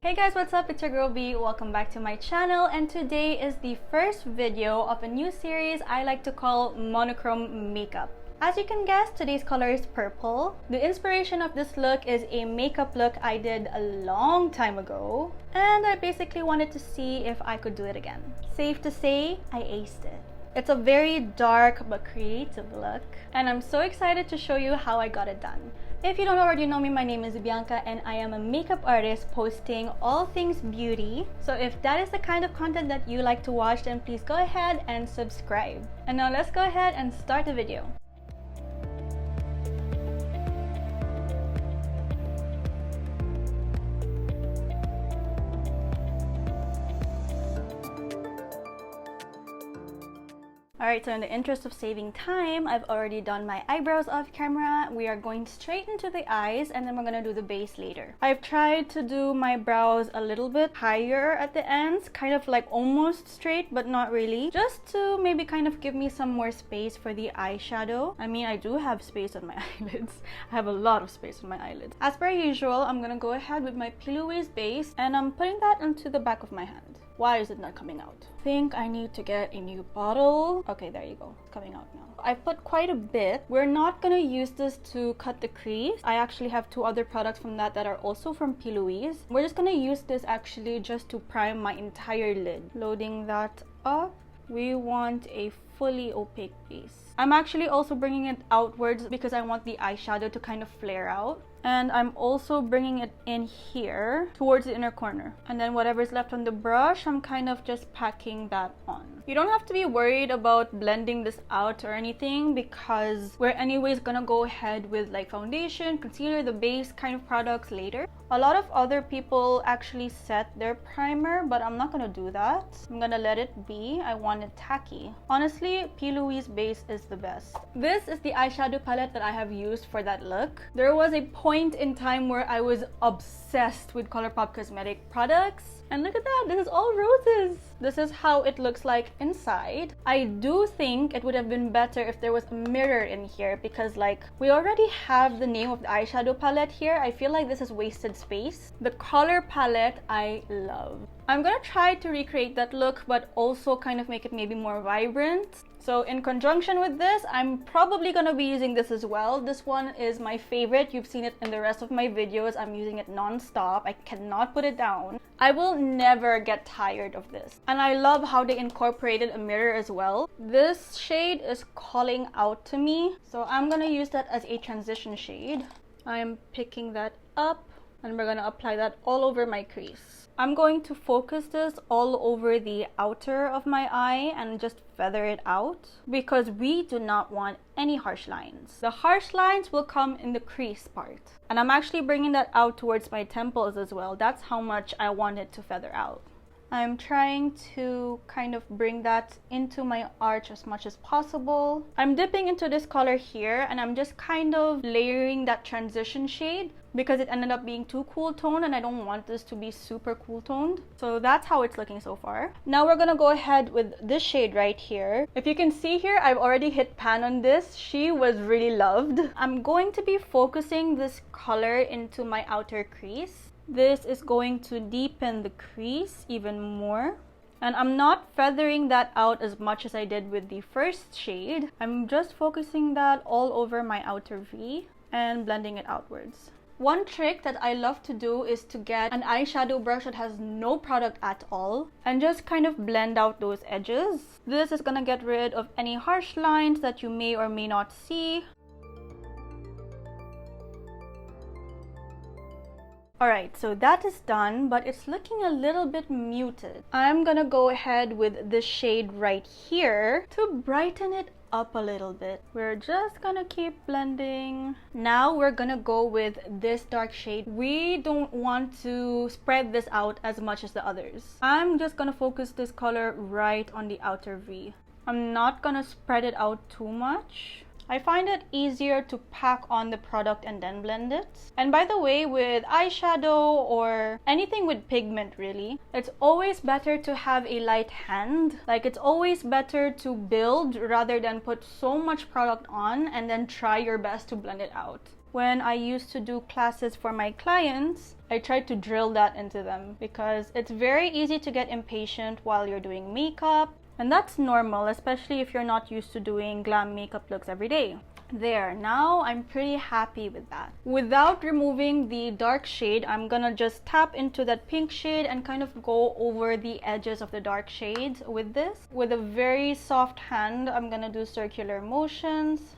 Hey guys, what's up? It's your girl B. Welcome back to my channel, and today is the first video of a new series I like to call monochrome makeup. As you can guess, today's color is purple. The inspiration of this look is a makeup look I did a long time ago, and I basically wanted to see if I could do it again. Safe to say, I aced it. It's a very dark but creative look, and I'm so excited to show you how I got it done. If you don't already know me, my name is Bianca and I am a makeup artist posting all things beauty. So if that is the kind of content that you like to watch, then please go ahead and subscribe. And now let's go ahead and start the video. Alright, so in the interest of saving time, I've already done my eyebrows off camera. We are going straight into the eyes and then we're gonna do the base later. I've tried to do my brows a little bit higher at the ends, kind of like almost straight but not really, just to maybe kind of give me some more space for the eyeshadow. I mean, I do have space on my eyelids. I have a lot of space on my eyelids. As per usual, I'm gonna go ahead with my Louise base and I'm putting that onto the back of my hand. Why is it not coming out? I think I need to get a new bottle. Okay, there you go. It's coming out now. I put quite a bit. We're not gonna use this to cut the crease. I actually have two other products from that are also from Louise. We're just gonna use this actually just to prime my entire lid. Loading that up. We want a fully opaque base. I'm actually also bringing it outwards because I want the eyeshadow to kind of flare out. And I'm also bringing it in here towards the inner corner. And then whatever's left on the brush, I'm kind of just packing that on. You don't have to be worried about blending this out or anything because we're anyways gonna go ahead with like foundation, concealer, the base kind of products later. A lot of other people actually set their primer, but I'm not gonna do that. I'm gonna let it be. I want it tacky. Honestly, Louise base is the best. This is the eyeshadow palette that I have used for that look. There was a point in time where I was obsessed with ColourPop cosmetic products. And look at that, this is all roses. This is how it looks like inside. I do think it would have been better if there was a mirror in here because like we already have the name of the eyeshadow palette here. I feel like this is wasted space. The color palette I love. I'm gonna try to recreate that look but also kind of make it maybe more vibrant. So in conjunction with this, I'm probably gonna be using this as well. This one is my favorite. You've seen it in the rest of my videos. I'm using it non-stop. I cannot put it down. I will never get tired of this. And I love how they incorporated a mirror as well. This shade is calling out to me. So I'm gonna use that as a transition shade. I'm picking that up and we're gonna apply that all over my crease. I'm going to focus this all over the outer of my eye and just feather it out because we do not want any harsh lines. The harsh lines will come in the crease part. And I'm actually bringing that out towards my temples as well. That's how much I want it to feather out. I'm trying to kind of bring that into my arch as much as possible. I'm dipping into this color here and I'm just kind of layering that transition shade because it ended up being too cool toned and I don't want this to be super cool toned. So that's how it's looking so far. Now we're gonna go ahead with this shade right here. If you can see here, I've already hit pan on this. She was really loved. I'm going to be focusing this color into my outer crease. This is going to deepen the crease even more. And I'm not feathering that out as much as I did with the first shade. I'm just focusing that all over my outer V and blending it outwards. One trick that I love to do is to get an eyeshadow brush that has no product at all and just kind of blend out those edges. This is gonna get rid of any harsh lines that you may or may not see. Alright, so that is done, but it's looking a little bit muted. I'm gonna go ahead with this shade right here to brighten it up a little bit. We're just gonna keep blending. Now we're gonna go with this dark shade. We don't want to spread this out as much as the others. I'm just gonna focus this color right on the outer V. I'm not gonna spread it out too much. I find it easier to pack on the product and then blend it. And by the way, with eyeshadow or anything with pigment really, it's always better to have a light hand. Like, it's always better to build rather than put so much product on and then try your best to blend it out. When I used to do classes for my clients, I tried to drill that into them because it's very easy to get impatient while you're doing makeup. And that's normal, especially if you're not used to doing glam makeup looks every day. There, now I'm pretty happy with that. Without removing the dark shade, I'm gonna just tap into that pink shade and kind of go over the edges of the dark shades with this. With a very soft hand, I'm gonna do circular motions.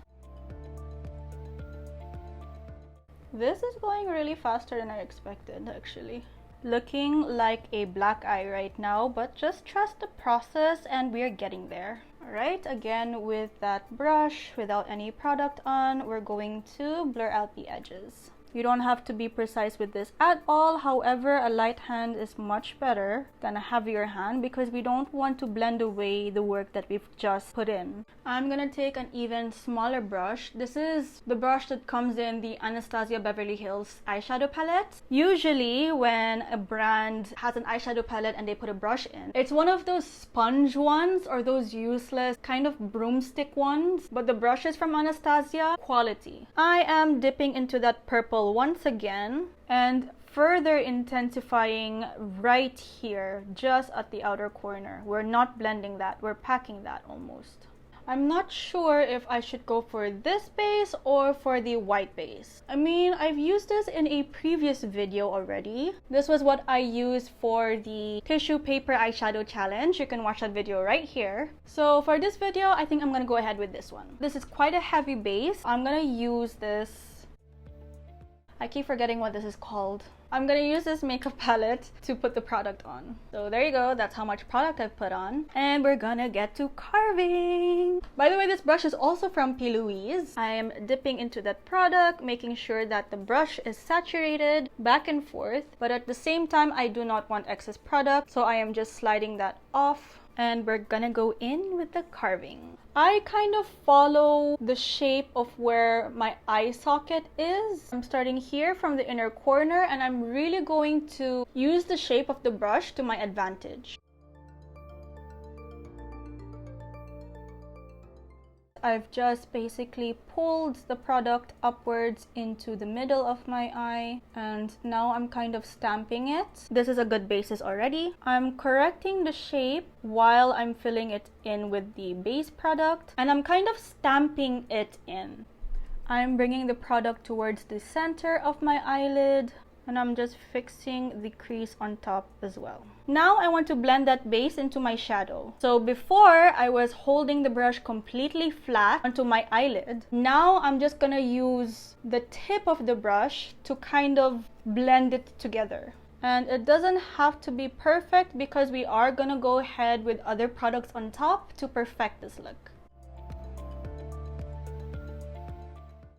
This is going really faster than I expected, actually. Looking like a black eye right now, but just trust the process and we're getting there. Alright, again with that brush, without any product on, we're going to blur out the edges. You don't have to be precise with this at all. However, a light hand is much better than a heavier hand because we don't want to blend away the work that we've just put in. I'm gonna take an even smaller brush. This is the brush that comes in the Anastasia Beverly Hills eyeshadow palette. Usually when a brand has an eyeshadow palette and they put a brush in, it's one of those sponge ones or those useless kind of broomstick ones, but the brushes from Anastasia, quality. I am dipping into that purple once again and further intensifying right here, just at the outer corner. We're not blending that, we're packing that almost. I'm not sure if I should go for this base or for the white base. I mean, I've used this in a previous video already. This was what I used for the tissue paper eyeshadow challenge. You can watch that video right here. So for this video, I think I'm gonna go ahead with this one. This is quite a heavy base. I'm gonna use this, I keep forgetting what this is called. I'm gonna use this makeup palette to put the product on. So there you go, that's how much product I've put on. And we're gonna get to carving. By the way, this brush is also from P. Louise. I am dipping into that product, making sure that the brush is saturated back and forth. But at the same time, I do not want excess product. So I am just sliding that off. And we're gonna go in with the carving. I kind of follow the shape of where my eye socket is. I'm starting here from the inner corner and I'm really going to use the shape of the brush to my advantage. I've just basically pulled the product upwards into the middle of my eye and now I'm kind of stamping it. This is a good basis already. I'm correcting the shape while I'm filling it in with the base product and I'm kind of stamping it in. I'm bringing the product towards the center of my eyelid and I'm just fixing the crease on top as well. Now I want to blend that base into my shadow. So before I was holding the brush completely flat onto my eyelid. Now I'm just gonna use the tip of the brush to kind of blend it together. And it doesn't have to be perfect because we are gonna go ahead with other products on top to perfect this look.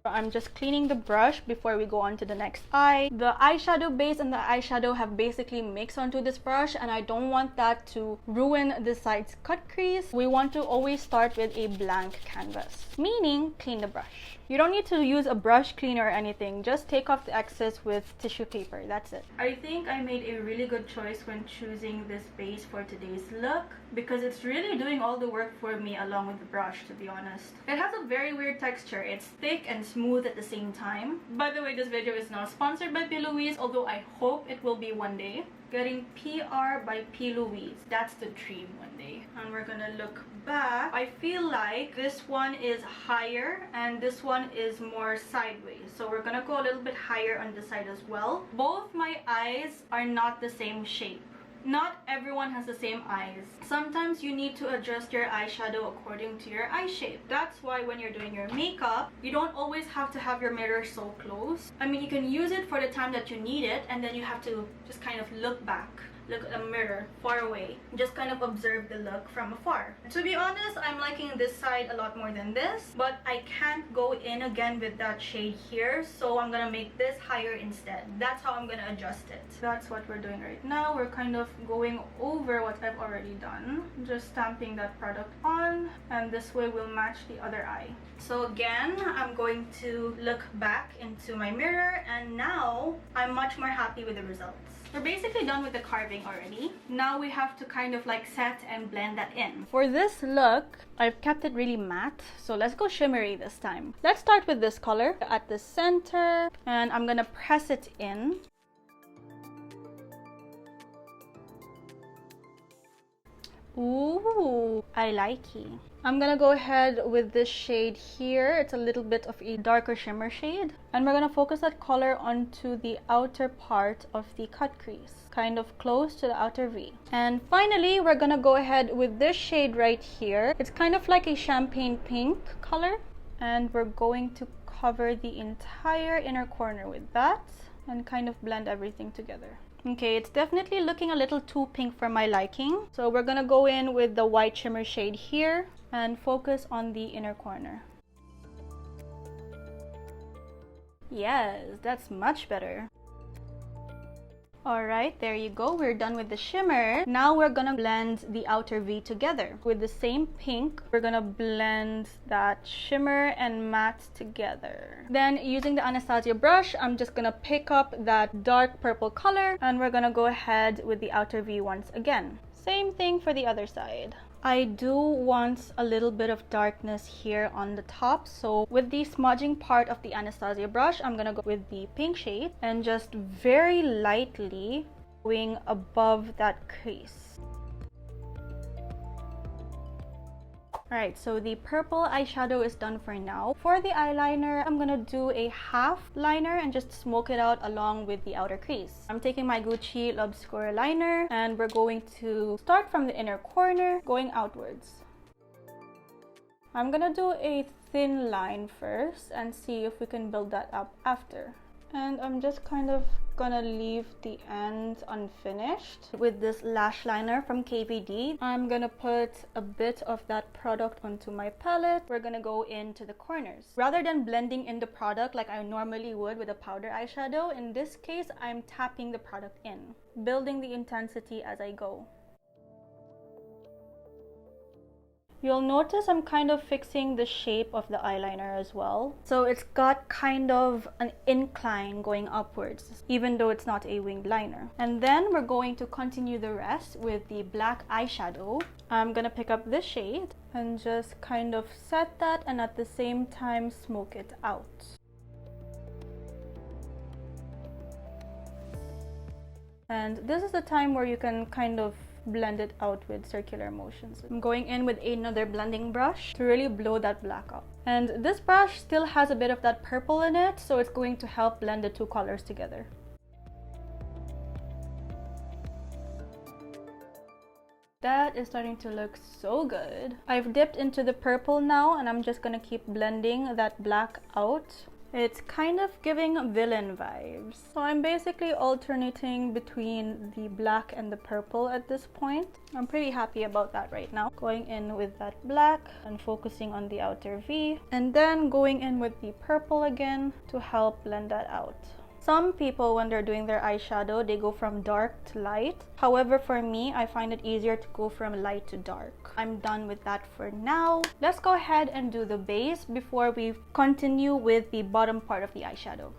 I'm just cleaning the brush before we go on to the next eye. The eyeshadow base and the eyeshadow have basically mixed onto this brush and I don't want that to ruin the side's cut crease. We want to always start with a blank canvas, meaning clean the brush. You don't need to use a brush cleaner or anything, just take off the excess with tissue paper, that's it. I think I made a really good choice when choosing this base for today's look because it's really doing all the work for me along with the brush, to be honest. It has a very weird texture, it's thick and smooth at the same time. By the way, this video is not sponsored by P. Louise, although I hope it will be one day. Getting PR by P. Louise, that's the dream one day. And we're gonna look back. I feel like this one is higher and this one is more sideways. So we're gonna go a little bit higher on this side as well. Both my eyes are not the same shape. Not everyone has the same eyes. Sometimes you need to adjust your eyeshadow according to your eye shape. That's why when you're doing your makeup, you don't always have to have your mirror so close. I mean, you can use it for the time that you need it and then you have to just kind of look back. look at a mirror far away, just kind of observe the look from afar. To be honest, I'm liking this side a lot more than this, but I can't go in again with that shade here, so I'm gonna make this higher instead. That's how I'm gonna adjust it. That's what we're doing right now. We're kind of going over what I've already done, just stamping that product on, and this way we'll match the other eye. So again, I'm going to look back into my mirror, and now I'm much more happy with the results. We're basically done with the carving already. Now we have to kind of like set and blend that in. For this look, I've kept it really matte, so let's go shimmery this time. Let's start with this color at the center, and I'm gonna press it in. Ooh, I like it. I'm gonna go ahead with this shade here. It's a little bit of a darker shimmer shade. And we're gonna focus that color onto the outer part of the cut crease, kind of close to the outer V. And finally, we're gonna go ahead with this shade right here. It's kind of like a champagne pink color. And we're going to cover the entire inner corner with that and kind of blend everything together. Okay, it's definitely looking a little too pink for my liking. So we're gonna go in with the white shimmer shade here and focus on the inner corner. Yes, that's much better. Alright, there you go. We're done with the shimmer. Now we're gonna blend the outer V together. With the same pink, we're gonna blend that shimmer and matte together. Then using the Anastasia brush, I'm just gonna pick up that dark purple color, and we're gonna go ahead with the outer V once again. Same thing for the other side. I do want a little bit of darkness here on the top, so with the smudging part of the Anastasia brush, I'm gonna go with the pink shade and just very lightly going above that crease. Alright, so the purple eyeshadow is done for now. For the eyeliner, I'm gonna do a half liner and just smoke it out along with the outer crease. I'm taking my Gucci L'Obscure liner, and we're going to start from the inner corner, going outwards. I'm gonna do a thin line first and see if we can build that up after. And I'm just kind of gonna leave the end unfinished. With this lash liner from KVD, I'm gonna put a bit of that product onto my palette. We're gonna go into the corners. Rather than blending in the product like I normally would with a powder eyeshadow, in this case, I'm tapping the product in, building the intensity as I go. You'll notice I'm kind of fixing the shape of the eyeliner as well. So it's got kind of an incline going upwards, even though it's not a winged liner. And then we're going to continue the rest with the black eyeshadow. I'm gonna pick up this shade and just kind of set that, and at the same time smoke it out. And this is the time where you can kind of blend it out with circular motions. I'm going in with another blending brush to really blow that black out. And this brush still has a bit of that purple in it, so it's going to help blend the two colors together. That is starting to look so good. I've dipped into the purple now, and I'm just gonna keep blending that black out. It's kind of giving villain vibes. So I'm basically alternating between the black and the purple at this point. I'm pretty happy about that right now. Going in with that black and focusing on the outer V. And then going in with the purple again to help blend that out. Some people, when they're doing their eyeshadow, they go from dark to light. However, for me, I find it easier to go from light to dark. I'm done with that for now. Let's go ahead and do the base before we continue with the bottom part of the eyeshadow.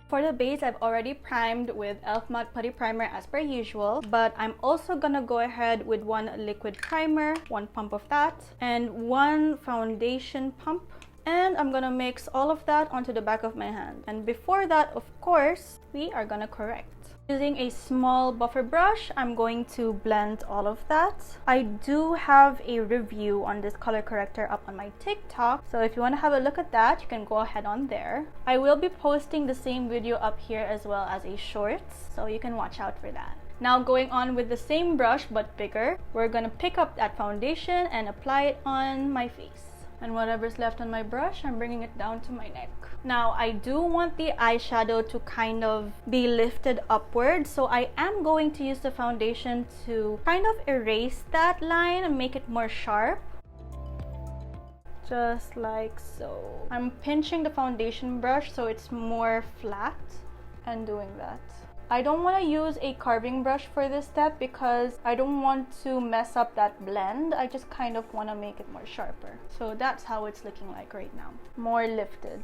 For the base, I've already primed with e.l.f. Matte Putty Primer as per usual, but I'm also gonna go ahead with one liquid primer, one pump of that, and one foundation pump. And I'm gonna mix all of that onto the back of my hand. And before that, of course, we are gonna correct. Using a small buffer brush, I'm going to blend all of that. I do have a review on this color corrector up on my TikTok, so if you want to have a look at that, you can go ahead on there. I will be posting the same video up here as well as a shorts, so you can watch out for that. Now going on with the same brush but bigger, we're gonna pick up that foundation and apply it on my face. And whatever's left on my brush, I'm bringing it down to my neck. Now, I do want the eyeshadow to kind of be lifted upwards, so I am going to use the foundation to kind of erase that line and make it more sharp. Just like so. I'm pinching the foundation brush so it's more flat and doing that. I don't want to use a carving brush for this step because I don't want to mess up that blend. I just kind of want to make it more sharper. So that's how it's looking like right now. More lifted.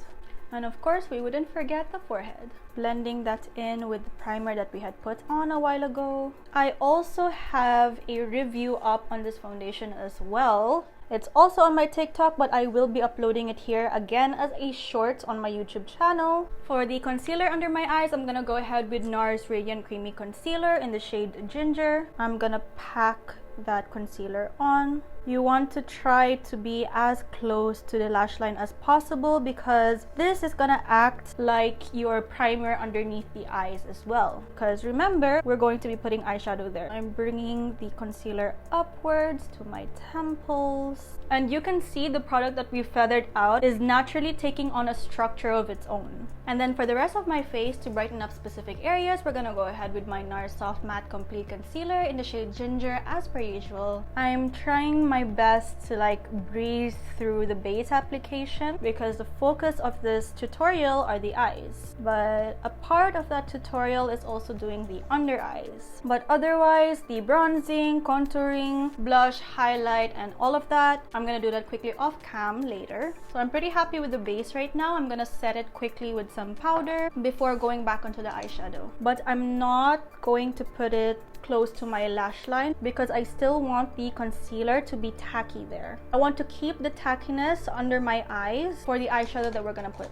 And of course, we wouldn't forget the forehead. Blending that in with the primer that we had put on a while ago. I also have a review up on this foundation as well. It's also on my TikTok, but I will be uploading it here again as a short on my YouTube channel. For the concealer under my eyes, I'm gonna go ahead with NARS Radiant Creamy Concealer in the shade Ginger. I'm gonna pack that concealer on. You want to try to be as close to the lash line as possible because this is gonna act like your primer underneath the eyes as well. Because remember, we're going to be putting eyeshadow there. I'm bringing the concealer upwards to my temples. And you can see the product that we feathered out is naturally taking on a structure of its own. And then for the rest of my face, to brighten up specific areas, we're gonna go ahead with my NARS Soft Matte Complete Concealer in the shade Ginger as per usual. I'm trying my best to like breeze through the base application because the focus of this tutorial are the eyes. But a part of that tutorial is also doing the under eyes. But otherwise, the bronzing, contouring, blush, highlight, and all of that, I'm gonna do that quickly off cam later. So I'm pretty happy with the base right now. I'm gonna set it quickly with some powder before going back onto the eyeshadow. But I'm not going to put it close to my lash line because I still want the concealer to be tacky there. I want to keep the tackiness under my eyes for the eyeshadow that we're gonna put.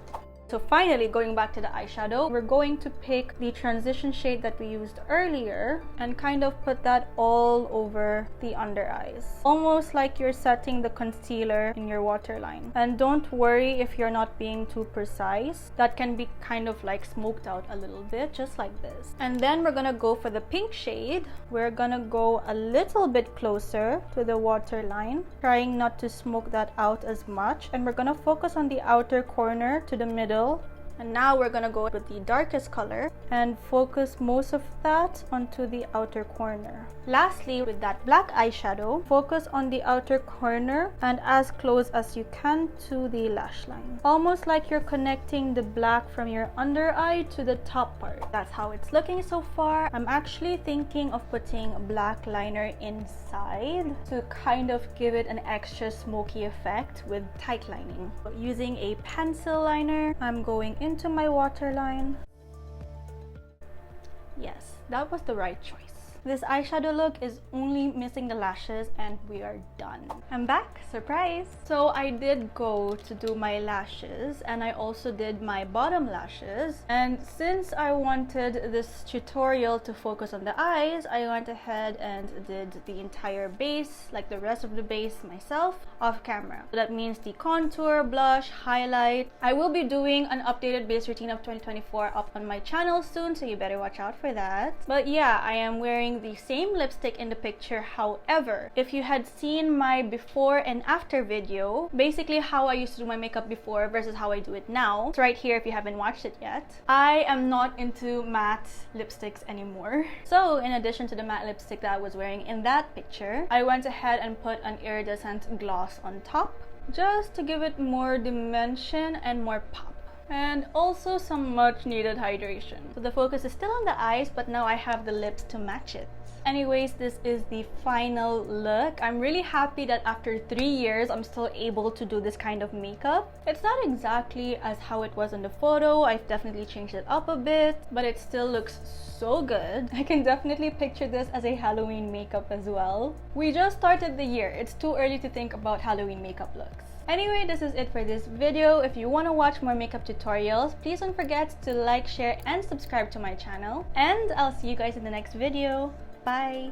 So finally, going back to the eyeshadow, we're going to pick the transition shade that we used earlier and kind of put that all over the under eyes. Almost like you're setting the concealer in your waterline. And don't worry if you're not being too precise. That can be kind of like smoked out a little bit, just like this. And then we're gonna go for the pink shade. We're gonna go a little bit closer to the waterline, trying not to smoke that out as much. And we're gonna focus on the outer corner to the middle. And now we're gonna go with the darkest color and focus most of that onto the outer corner. Lastly, with that black eyeshadow, focus on the outer corner and as close as you can to the lash line. Almost like you're connecting the black from your under eye to the top part. That's how it's looking so far. I'm actually thinking of putting black liner inside to kind of give it an extra smoky effect with tight lining. Using a pencil liner, I'm going into my waterline. Yes, that was the right choice. This eyeshadow look is only missing the lashes and we are done. I'm back, surprise! So I did go to do my lashes and I also did my bottom lashes. And since I wanted this tutorial to focus on the eyes, I went ahead and did the entire base, like the rest of the base myself, off camera. So that means the contour, blush, highlight. I will be doing an updated base routine of 2024 up on my channel soon, so you better watch out for that. But yeah, I am wearing the same lipstick in the picture. However, if you had seen my before and after video, basically how I used to do my makeup before versus how I do it now, it's right here if you haven't watched it yet. I am not into matte lipsticks anymore. So in addition to the matte lipstick that I was wearing in that picture, I went ahead and put an iridescent gloss on top just to give it more dimension and more pop. And also some much needed hydration. So the focus is still on the eyes, but now I have the lips to match it. Anyways, this is the final look. I'm really happy that after 3 years, I'm still able to do this kind of makeup. It's not exactly as how it was in the photo. I've definitely changed it up a bit, but it still looks so good. I can definitely picture this as a Halloween makeup as well. We just started the year. It's too early to think about Halloween makeup looks. Anyway, this is it for this video. If you want to watch more makeup tutorials, please don't forget to like, share, and subscribe to my channel. And I'll see you guys in the next video. Bye!